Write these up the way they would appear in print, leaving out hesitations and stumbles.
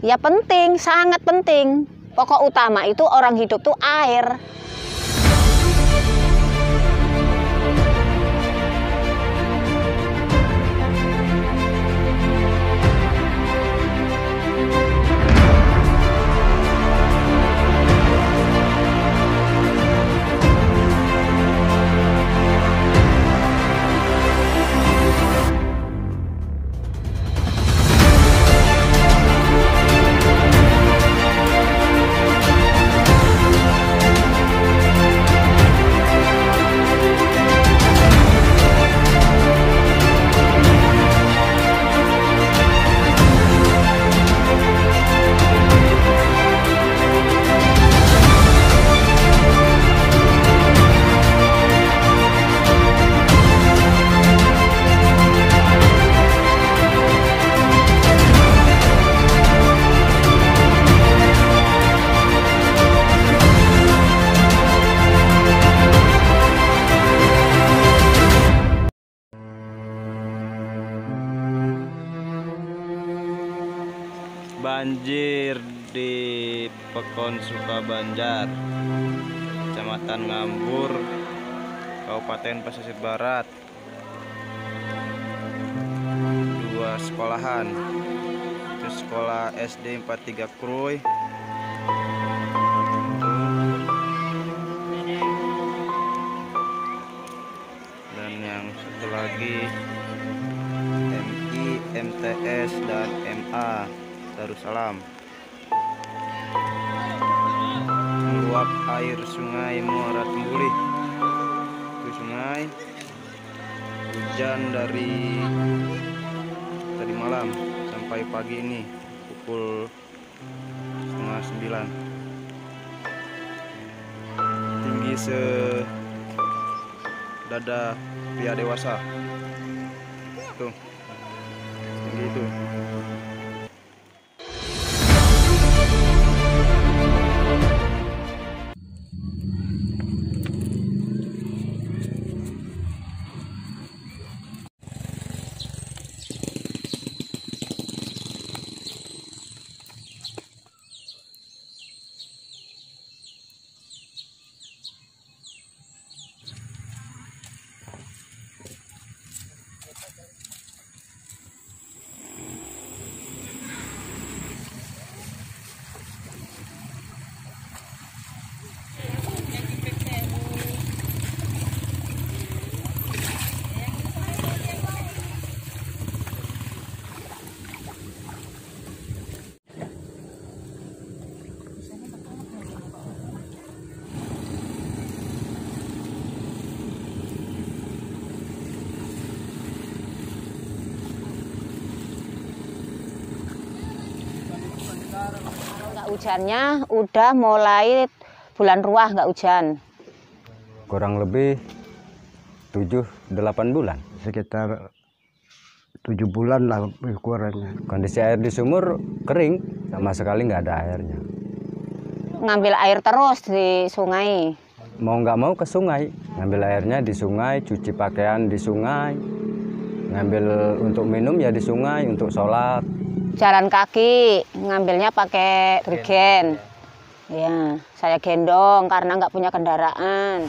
Ya penting, sangat penting. Pokok utama itu orang hidup tuh air. Banjir di Pekon Sukabanjar, Kecamatan Ngambur, Kabupaten Pesisir Barat. 2 sekolahan, itu sekolah SD 43 Kruy, dan yang satu lagi MI, MTS, dan MA Darussalam. Meluap air sungai Muara Tembuli. Itu sungai. Hujan dari tadi malam sampai pagi ini pukul 8:30. Tinggi sedada pria dewasa. Tuh. Tinggi itu. Hujannya udah mulai bulan Ruah nggak hujan. Kurang lebih 7-8 bulan. Sekitar 7 bulan lah ukurannya. Kondisi air di sumur kering, sama sekali nggak ada airnya. Ngambil air terus di sungai. Mau nggak mau ke sungai, ngambil airnya di sungai, cuci pakaian di sungai, ngambil untuk minum ya di sungai, untuk sholat. Jalan kaki, ngambilnya pakai bergen. Ya, saya gendong karena nggak punya kendaraan.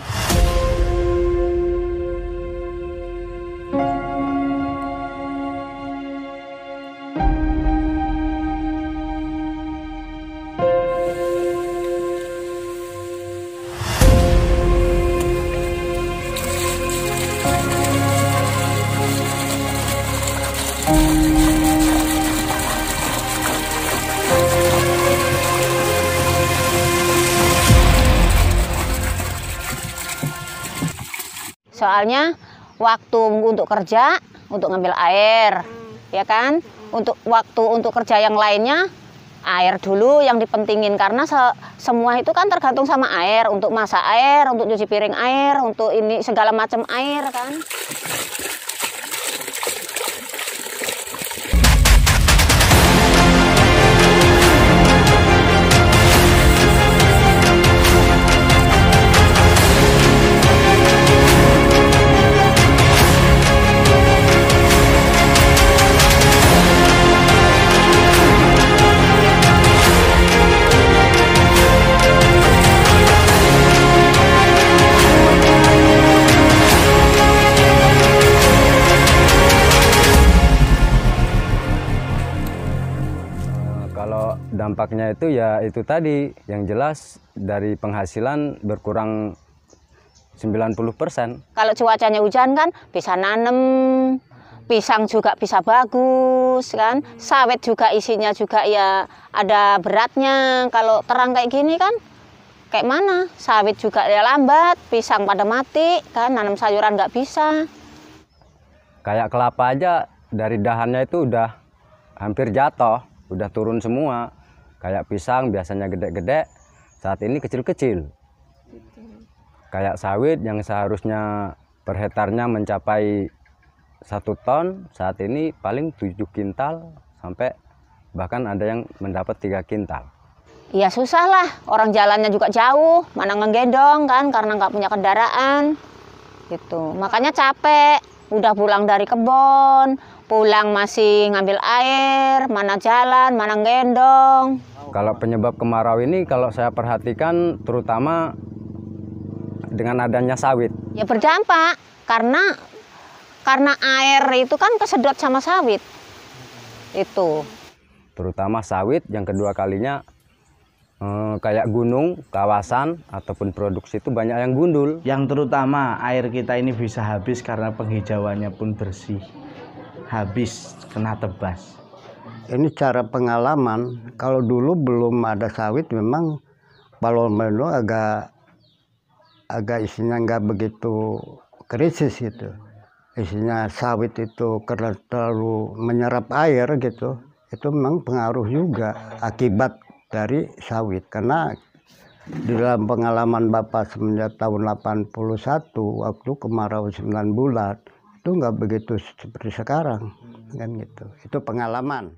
Soalnya waktu untuk kerja, untuk ngambil air, ya kan? Waktu untuk kerja yang lainnya, air dulu yang dipentingin karena semua itu kan tergantung sama air. Untuk masak air, untuk cuci piring air, untuk ini segala macam air kan. Kalau dampaknya itu ya itu tadi, yang jelas dari penghasilan berkurang 90%. Kalau cuacanya hujan kan bisa nanem, pisang juga bisa bagus kan, sawit juga isinya juga ya ada beratnya. Kalau terang kayak gini kan kayak mana, sawit juga ya lambat, pisang pada mati kan, nanam sayuran nggak bisa. Kayak kelapa aja dari dahannya itu udah hampir jatuh, udah turun semua. Kayak pisang biasanya gede-gede, saat ini kecil-kecil. Kayak sawit yang seharusnya per hektarnya mencapai 1 ton, saat ini paling 7 kintal sampai bahkan ada yang mendapat 3 kintal. Ya susah lah, orang jalannya juga jauh, mana ngegendong kan karena nggak punya kendaraan. Gitu. Makanya capek, udah pulang dari kebun, pulang masih ngambil air, mana jalan, mana gendong. Kalau penyebab kemarau ini kalau saya perhatikan terutama dengan adanya sawit. Ya berdampak karena air itu kan kesedot sama sawit. Itu. Terutama sawit, yang kedua kalinya kayak gunung, kawasan ataupun produksi itu banyak yang gundul. Yang terutama air kita ini bisa habis karena penghijauannya pun bersih. Habis kena tebas. Ini cara pengalaman. Kalau dulu belum ada sawit memang Palomino agak isinya nggak begitu krisis gitu. Isinya sawit itu karena terlalu menyerap air gitu. Itu memang pengaruh juga akibat dari sawit. Karena di dalam pengalaman Bapak semenjak tahun 81 waktu kemarau 9 bulan itu nggak begitu seperti sekarang kan gitu. Itu pengalaman.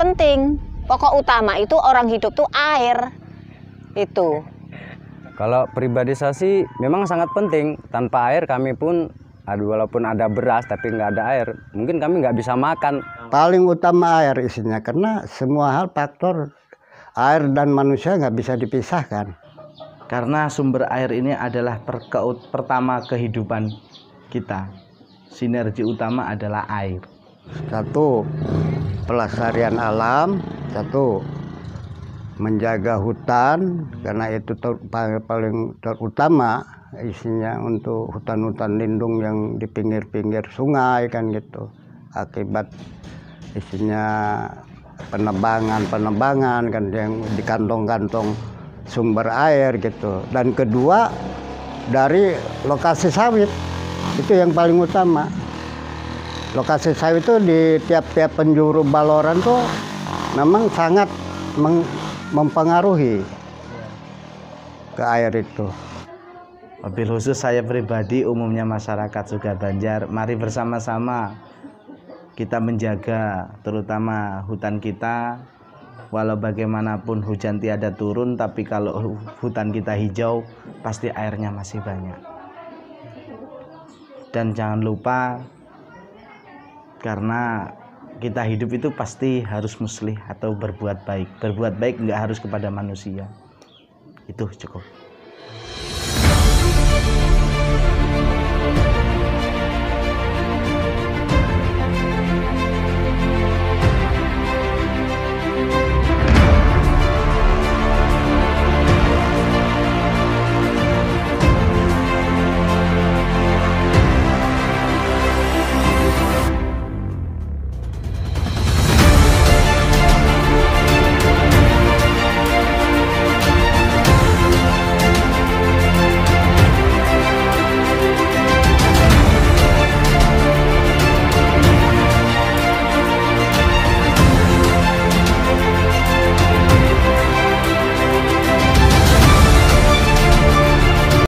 Penting. Pokok utama itu orang hidup tuh air. Itu. Kalau pribadi saya sih memang sangat penting. Tanpa air kami pun, walaupun ada beras tapi nggak ada air, mungkin kami nggak bisa makan. Paling utama air isinya, karena semua hal faktor air dan manusia nggak bisa dipisahkan. Karena sumber air ini adalah pertama kehidupan kita. Sinergi utama adalah air. Satu, pelestarian alam. Satu, menjaga hutan, karena itu paling terutama isinya untuk hutan-hutan lindung yang di pinggir-pinggir sungai kan gitu. Akibat isinya penebangan kan yang di kantong-kantong sumber air gitu. Dan kedua, dari lokasi sawit, itu yang paling utama. Lokasi sawit itu di tiap-tiap penjuru Baluran tuh memang sangat mempengaruhi ke air itu. Mobil khusus saya pribadi, umumnya masyarakat Sukabanjar, mari bersama-sama kita menjaga terutama hutan kita. Walau bagaimanapun hujan tiada turun, tapi kalau hutan kita hijau pasti airnya masih banyak. Dan jangan lupa, karena kita hidup itu pasti harus muslih atau berbuat baik. Berbuat baik nggak harus kepada manusia. Itu cukup.